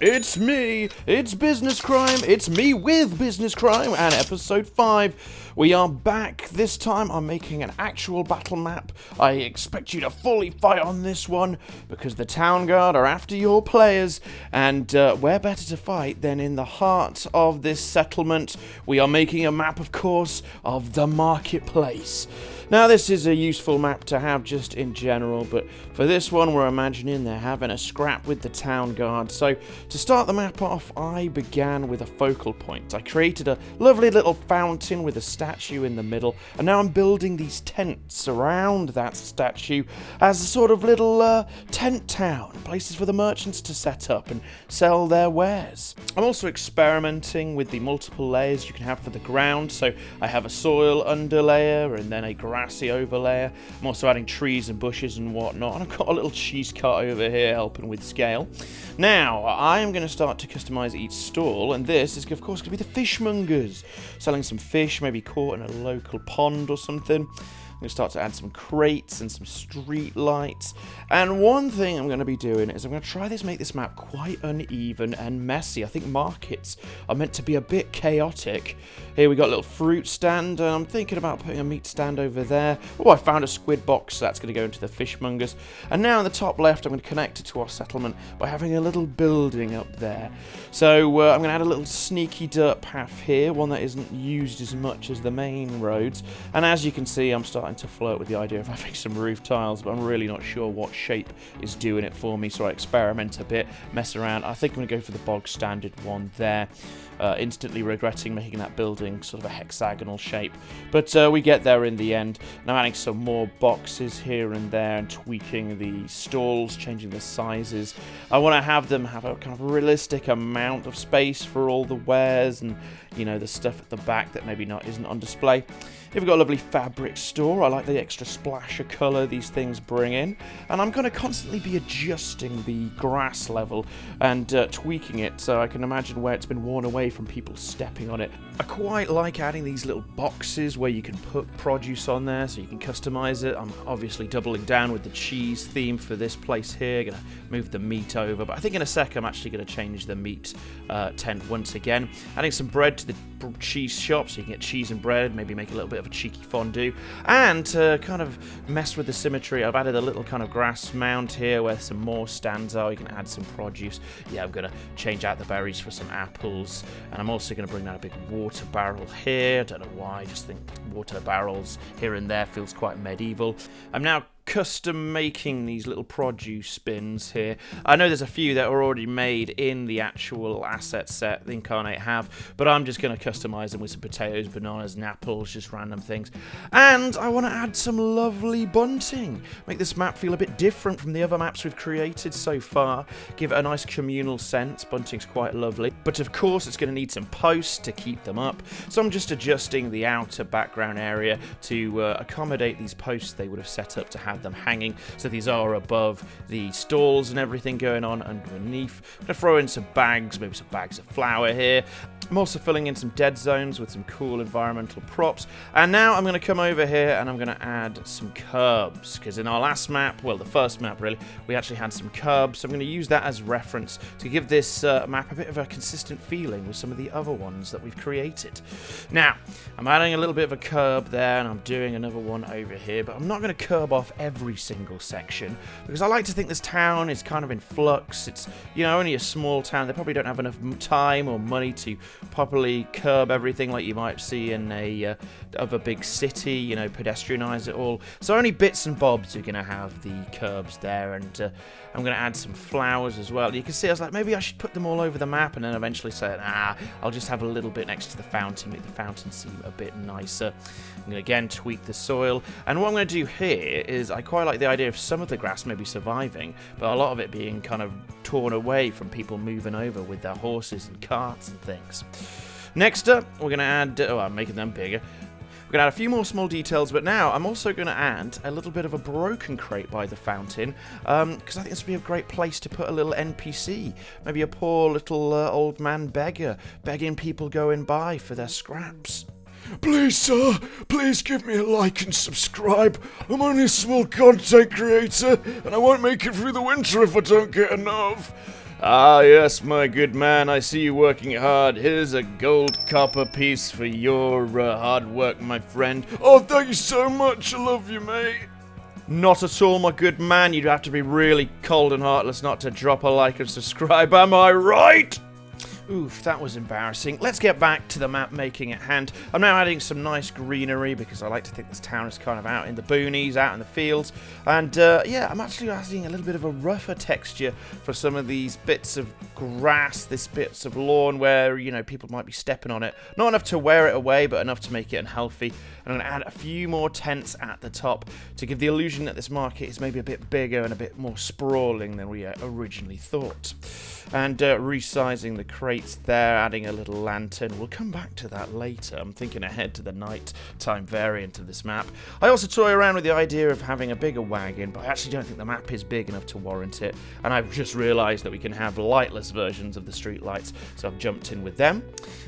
It's me, it's Business Crime, it's me with Business Crime, and episode 5. We are back. This time I'm making an actual battle map. I expect you to fully fight on this one, because the Town Guard are after your players, and where better to fight than in the heart of this settlement. We are making a map, of course, of the marketplace. Now, this is a useful map to have just in general, but for this one, we're imagining they're having a scrap with the Town Guard. So, to start the map off, I began with a focal point. I created a lovely little fountain with a statue in the middle, and now I'm building these tents around that statue as a sort of little tent town, places for the merchants to set up and sell their wares. I'm also experimenting with the multiple layers you can have for the ground, so I have a soil underlayer and then a grassy overlayer. I'm also adding trees and bushes and whatnot, and I've got a little cheese cart over here helping with scale. Now, I am going to start to customize each stall, and this is, of course, going to be the fishmongers, selling some fish, maybe caught in a local pond or something. I'm going to start to add some crates and some street lights. And one thing I'm going to be doing is I'm going to try to make this map quite uneven and messy. I think markets are meant to be a bit chaotic. Here we got a little fruit stand. I'm thinking about putting a meat stand over there. Oh, I found a squid box, so that's going to go into the fishmongers. And now in the top left, I'm going to connect it to our settlement by having a little building up there. So I'm going to add a little sneaky dirt path here, one that isn't used as much as the main roads. And as you can see, I'm starting to flirt with the idea of having some roof tiles, but I'm really not sure what shape is doing it for me, so I experiment a bit, mess around. I think I'm going to go for the bog standard one there. Instantly regretting making that building sort of a hexagonal shape, but we get there in the end. And I'm adding some more boxes here and there and tweaking the stalls, changing the sizes. I want to have them have a kind of realistic amount of space for all the wares and, you know, the stuff at the back that maybe isn't on display. Here we've got a lovely fabric store. I like the extra splash of colour these things bring in. And I'm going to constantly be adjusting the grass level and tweaking it so I can imagine where it's been worn away from people stepping on it. I quite like adding these little boxes where you can put produce on there so you can customise it. I'm obviously doubling down with the cheese theme for this place here. Going to move the meat over, but I think in a sec I'm actually going to change the meat tent once again. Adding some bread to the cheese shop so you can get cheese and bread, maybe make a little bit of a cheeky fondue. And to kind of mess with the symmetry, I've added a little kind of grass mound here where some more stands are. You can add some produce. Yeah, I'm going to change out the berries for some apples. And I'm also going to bring down a big water barrel here. I don't know why, I just think water barrels here and there feels quite medieval. I'm now custom making these little produce bins here. I know there's a few that are already made in the actual asset set the Incarnate have, but I'm just going to customize them with some potatoes, bananas, and apples, just random things. And I want to add some lovely bunting. Make this map feel a bit different from the other maps we've created so far. Give it a nice communal sense. Bunting's quite lovely. But of course, it's going to need some posts to keep them up. So I'm just adjusting the outer background area to accommodate these posts they would have set up to have them hanging, so these are above the stalls and everything going on underneath. I'm going to throw in some bags, maybe some bags of flour here. I'm also filling in some dead zones with some cool environmental props. And now I'm going to come over here and I'm going to add some curbs, because in our last map, well, the first map really, we actually had some curbs. So I'm going to use that as reference to give this map a bit of a consistent feeling with some of the other ones that we've created. Now, I'm adding a little bit of a curb there, and I'm doing another one over here, but I'm not going to curb off every single section, because I like to think this town is kind of in flux. It's, you know, only a small town. They probably don't have enough time or money to properly curb everything like you might see in a of a big city, you know, pedestrianize it all. So only bits and bobs are going to have the curbs there, and I'm going to add some flowers as well. You can see I was like, maybe I should put them all over the map, and then eventually say, I'll just have a little bit next to the fountain, make the fountain seem a bit nicer. I'm going to again tweak the soil, and what I'm going to do here is I quite like the idea of some of the grass maybe surviving, but a lot of it being kind of torn away from people moving over with their horses and carts and things. Next up, we're going to add, I'm making them bigger. We're going to add a few more small details, but now I'm also going to add a little bit of a broken crate by the fountain, because I think this would be a great place to put a little NPC. Maybe a poor little old man beggar, begging people going by for their scraps. Please, sir, please give me a like and subscribe. I'm only a small content creator, and I won't make it through the winter if I don't get enough. Ah, yes, my good man, I see you working hard. Here's a gold copper piece for your hard work, my friend. Oh, thank you so much. I love you, mate. Not at all, my good man. You'd have to be really cold and heartless not to drop a like and subscribe, am I right? Oof, that was embarrassing. Let's get back to the map making at hand. I'm now adding some nice greenery because I like to think this town is kind of out in the boonies, out in the fields. And yeah, I'm actually adding a little bit of a rougher texture for some of these bits of grass, these bits of lawn where, you know, people might be stepping on it. Not enough to wear it away, but enough to make it unhealthy. And I'm going to add a few more tents at the top to give the illusion that this market is maybe a bit bigger and a bit more sprawling than we originally thought. And resizing the crates there, adding a little lantern. We'll come back to that later. I'm thinking ahead to the night-time variant of this map. I also toy around with the idea of having a bigger wagon, but I actually don't think the map is big enough to warrant it. And I've just realised that we can have lightless versions of the streetlights, so I've jumped in with them.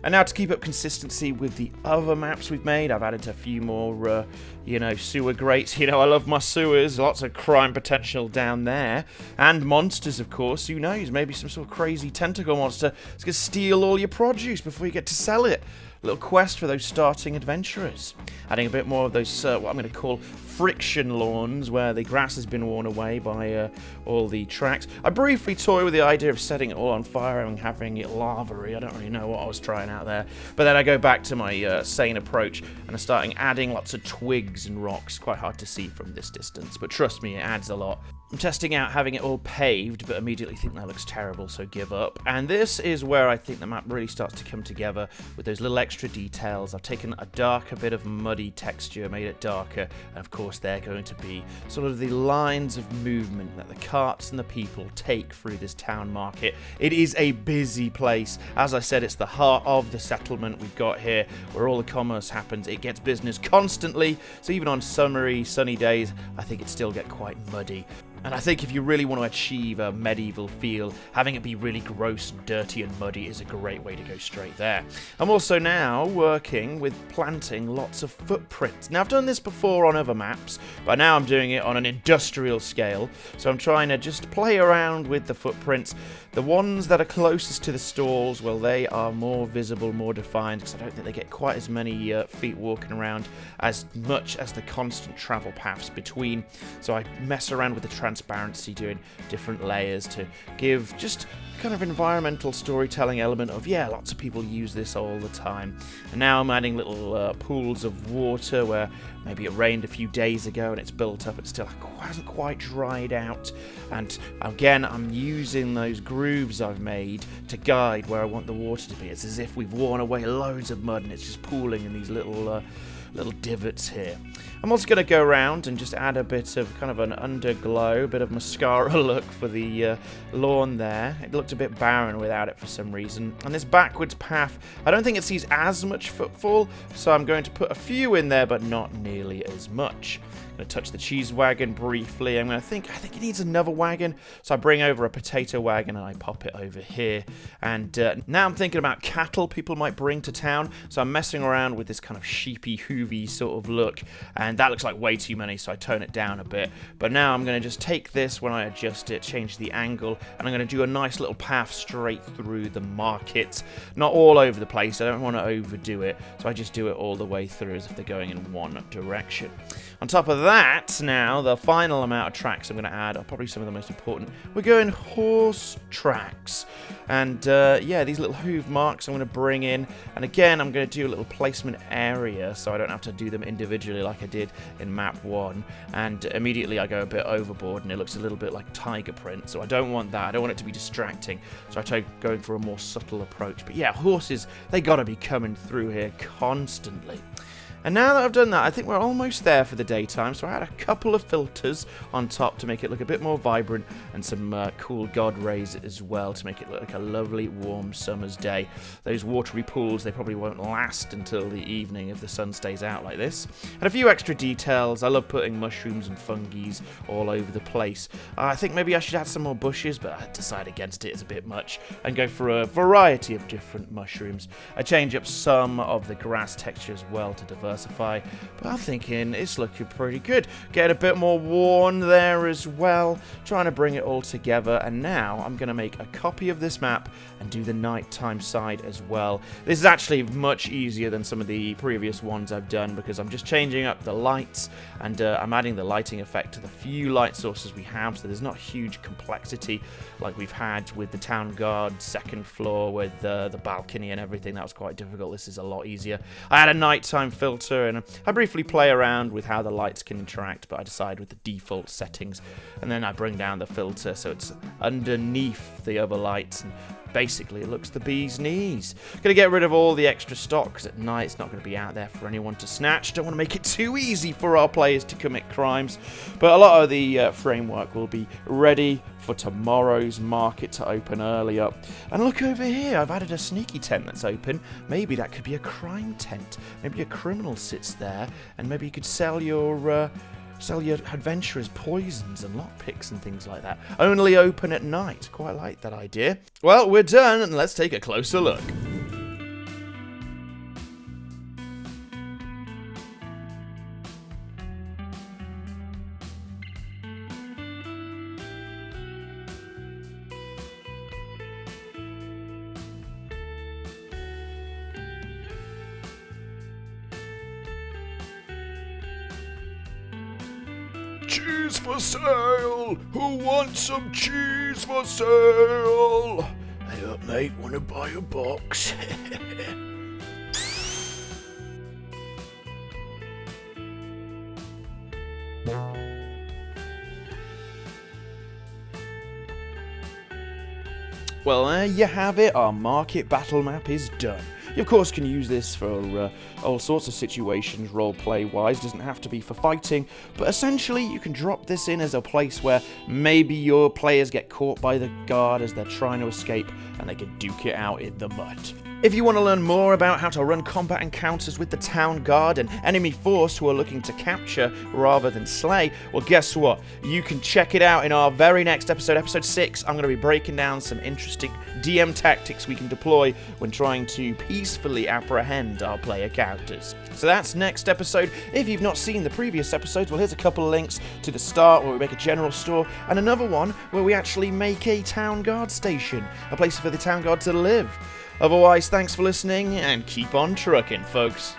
And now to keep up consistency with the other maps we've made, I've added a few more, you know, sewer grates. You know, I love my sewers. Lots of crime potential down there. And monsters, of course. Who knows? Maybe some sort of crazy tentacle monster is going to steal all your produce before you get to sell it. A little quest for those starting adventurers. Adding a bit more of those, what I'm going to call friction lawns, where the grass has been worn away by all the tracks. I briefly toy with the idea of setting it all on fire and having it lava-y. I don't really know what I was trying out there. But then I go back to my sane approach and I'm starting adding lots of twigs and rocks. Quite hard to see from this distance, but trust me, it adds a lot. I'm testing out having it all paved, but immediately think that looks terrible, so give up. And this is where I think the map really starts to come together with those little extra details. I've taken a darker bit of muddy texture, made it darker, and of course they're going to be sort of the lines of movement that the carts and the people take through this town market. It is a busy place. As I said, it's the heart of the settlement we've got here, where all the commerce happens. It gets business constantly, so even on summery, sunny days, I think it'd still get quite muddy. And I think if you really want to achieve a medieval feel, having it be really gross, dirty and muddy is a great way to go straight there. I'm also now working with planting lots of footprints. Now I've done this before on other maps, but now I'm doing it on an industrial scale. So I'm trying to just play around with the footprints. The ones that are closest to the stalls, well, they are more visible, more defined, because I don't think they get quite as many feet walking around as much as the constant travel paths between. So I mess around with the transparency, doing different layers to give just kind of environmental storytelling element of, yeah, lots of people use this all the time. And now I'm adding little pools of water where maybe it rained a few days ago and it's built up, it still hasn't quite dried out. And again, I'm using those grooves I've made to guide where I want the water to be. It's as if we've worn away loads of mud and it's just pooling in these little divots here. I'm also going to go around and just add a bit of kind of an underglow, a bit of mascara look for the lawn there. It looked a bit barren without it for some reason. And this backwards path, I don't think it sees as much footfall, so I'm going to put a few in there, but not nearly as much. I'm going to touch the cheese wagon briefly. I think it needs another wagon, so I bring over a potato wagon and I pop it over here. And now I'm thinking about cattle people might bring to town, so I'm messing around with this kind of sheepy, hoovy sort of look, and that looks like way too many, so I tone it down a bit. But now I'm going to just take this when I adjust it, change the angle, and I'm going to do a nice little path straight through the market. Not all over the place, I don't want to overdo it, so I just do it all the way through as if they're going in one direction. On top of that, now, the final amount of tracks I'm going to add are probably some of the most important. We're going horse tracks. And, yeah, these little hoof marks I'm going to bring in. And again, I'm going to do a little placement area so I don't have to do them individually like I did in map 1. And immediately I go a bit overboard and it looks a little bit like tiger print. So I don't want that. I don't want it to be distracting. So I try going for a more subtle approach. But yeah, horses, they got to be coming through here constantly. And now that I've done that, I think we're almost there for the daytime, so I had a couple of filters on top to make it look a bit more vibrant, and some cool god rays as well to make it look like a lovely warm summer's day. Those watery pools, they probably won't last until the evening if the sun stays out like this. And a few extra details. I love putting mushrooms and fungi all over the place. I think maybe I should add some more bushes, but I decide against it. It's a bit much, and go for a variety of different mushrooms. I change up some of the grass texture as well to diversify diversify. But I'm thinking it's looking pretty good. Get a bit more worn there as well. Trying to bring it all together. And now I'm going to make a copy of this map and do the nighttime side as well. This is actually much easier than some of the previous ones I've done because I'm just changing up the lights and I'm adding the lighting effect to the few light sources we have, so there's not huge complexity like we've had with the town guard second floor with the balcony and everything. That was quite difficult. This is a lot easier. I had a nighttime filter and I briefly play around with how the lights can interact, but I decide with the default settings, and then I bring down the filter so it's underneath the other lights, and basically it looks the bee's knees. Gonna get rid of all the extra stock because at night it's not going to be out there for anyone to snatch. Don't want to make it too easy for our players to commit crimes, but a lot of the framework will be ready for tomorrow's market to open earlier. And look over here, I've added a sneaky tent that's open. Maybe that could be a crime tent. Maybe a criminal sits there and maybe you could sell your adventurers poisons and lockpicks and things like that. Only open at night. Quite like that idea. Well, we're done, and let's take a closer look. Cheese for sale! Who wants some cheese for sale? Hey up, mate, wanna buy a box? Well, there you have it. Our market battle map is done. You, of course, can use this for all sorts of situations, role-play-wise. Doesn't have to be for fighting, but essentially you can drop this in as a place where maybe your players get caught by the guard as they're trying to escape, and they can duke it out in the mud. If you want to learn more about how to run combat encounters with the town guard and enemy force who are looking to capture rather than slay, well, guess what? You can check it out in our very next episode, episode 6. I'm going to be breaking down some interesting DM tactics we can deploy when trying to peacefully apprehend our player characters. So that's next episode. If you've not seen the previous episodes, well, here's a couple of links to the start where we make a general store, and another one where we actually make a town guard station, a place for the town guard to live. Otherwise, thanks for listening, and keep on trucking, folks.